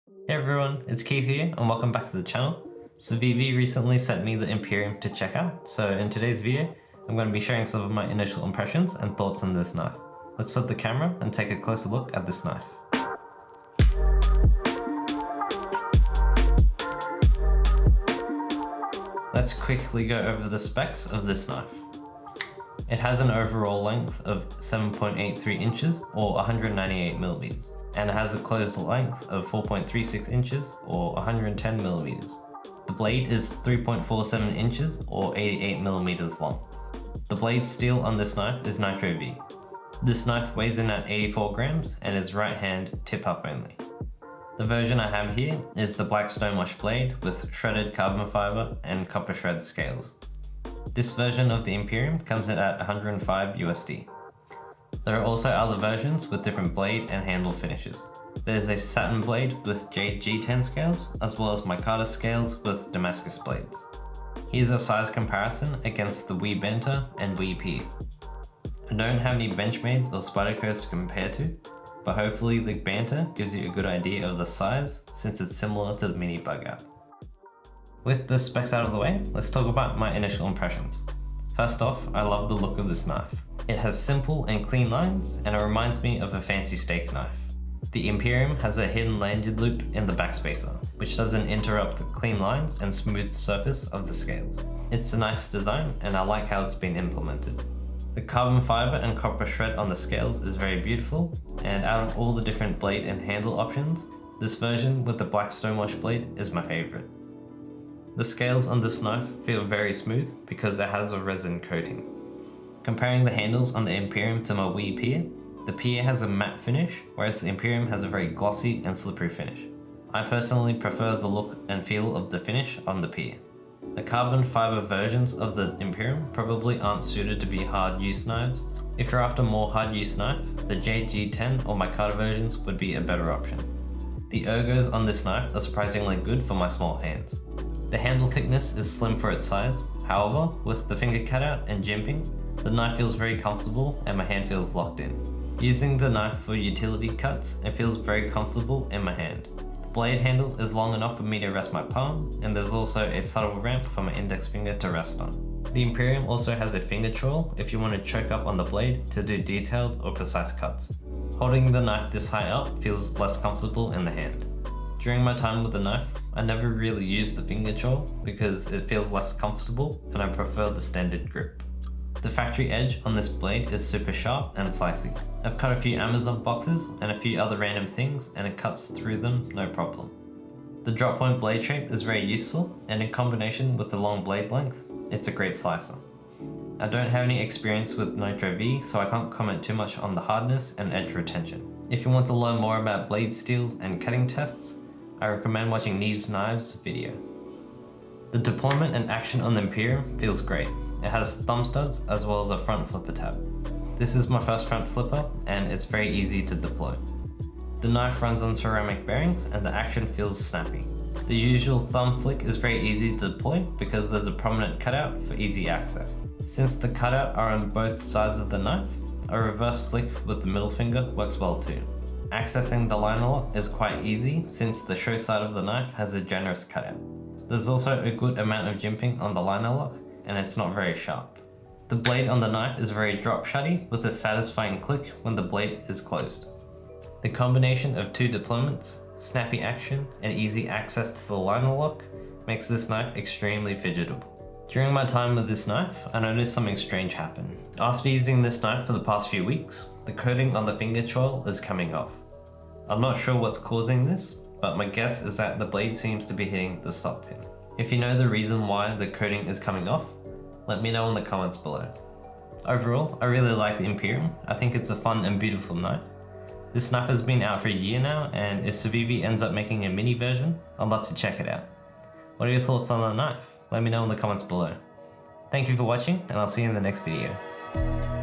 Hey everyone, it's Keith here and welcome back to the channel. Civivi recently sent me the Imperium to check out, so in today's video I'm going to be sharing some of my initial impressions and thoughts on this knife. Let's flip the camera and take a closer look at this knife. Let's quickly go over the specs of this knife. It has an overall length of 7.83 inches or 198 millimeters. And it has a closed length of 4.36 inches or 110 millimeters. The blade is 3.47 inches or 88 millimeters long. The blade steel on this knife is Nitro V. This knife weighs in at 84 grams and is right hand tip up only. The version I have here is the black stonewash blade with shredded carbon fiber and copper shred scales. This version of the Imperium comes in at 105 USD. There are also other versions with different blade and handle finishes. There is a satin blade with G10 scales, as well as micarta scales with Damascus blades. Here's a size comparison against the Wii Benta and Wii P. I don't have any Benchmades or Spydercos to compare to, but hopefully the Banta gives you a good idea of the size since it's similar to the Mini Bug Out. With the specs out of the way, let's talk about my initial impressions. First off, I love the look of this knife. It has simple and clean lines, and it reminds me of a fancy steak knife. The Imperium has a hidden lanyard loop in the backspacer, which doesn't interrupt the clean lines and smooth surface of the scales. It's a nice design, and I like how it's been implemented. The carbon fiber and copper shred on the scales is very beautiful, and out of all the different blade and handle options, this version with the black stonewash blade is my favorite. The scales on this knife feel very smooth because it has a resin coating. Comparing the handles on the Imperium to my Wii Pier, the Pier has a matte finish, whereas the Imperium has a very glossy and slippery finish. I personally prefer the look and feel of the finish on the Pier. The carbon fiber versions of the Imperium probably aren't suited to be hard use knives. If you're after more hard use knife, the JG10 or micarta versions would be a better option. The Ergos on this knife are surprisingly good for my small hands. The handle thickness is slim for its size, however, with the finger cutout and jimping, the knife feels very comfortable and my hand feels locked in. Using the knife for utility cuts, it feels very comfortable in my hand. The blade handle is long enough for me to rest my palm, and there's also a subtle ramp for my index finger to rest on. The Imperium also has a finger choil if you want to choke up on the blade to do detailed or precise cuts. Holding the knife this high up feels less comfortable in the hand. During my time with the knife, I never really used the finger choil because it feels less comfortable and I prefer the standard grip. The factory edge on this blade is super sharp and slicey. I've cut a few Amazon boxes and a few other random things and it cuts through them no problem. The drop point blade shape is very useful, and in combination with the long blade length, it's a great slicer. I don't have any experience with Nitro V, so I can't comment too much on the hardness and edge retention. If you want to learn more about blade steels and cutting tests, I recommend watching Neve's Knives video. The deployment and action on the Imperium feels great. It has thumb studs as well as a front flipper tab. This is my first front flipper and it's very easy to deploy. The knife runs on ceramic bearings and the action feels snappy. The usual thumb flick is very easy to deploy because there's a prominent cutout for easy access. Since the cutout are on both sides of the knife, a reverse flick with the middle finger works well too. Accessing the liner lock is quite easy since the show side of the knife has a generous cutout. There's also a good amount of jimping on the liner lock, and it's not very sharp. The blade on the knife is very drop shutty with a satisfying click when the blade is closed. The combination of two deployments, snappy action, and easy access to the liner lock makes this knife extremely fidgetable. During my time with this knife, I noticed something strange happen. After using this knife for the past few weeks, the coating on the finger choil is coming off. I'm not sure what's causing this, but my guess is that the blade seems to be hitting the stop pin. If you know the reason why the coating is coming off, let me know in the comments below. Overall, I really like the Imperium. I think it's a fun and beautiful knife. This knife has been out for a year now, and if Civivi ends up making a mini version, I'd love to check it out. What are your thoughts on the knife? Let me know in the comments below. Thank you for watching, and I'll see you in the next video.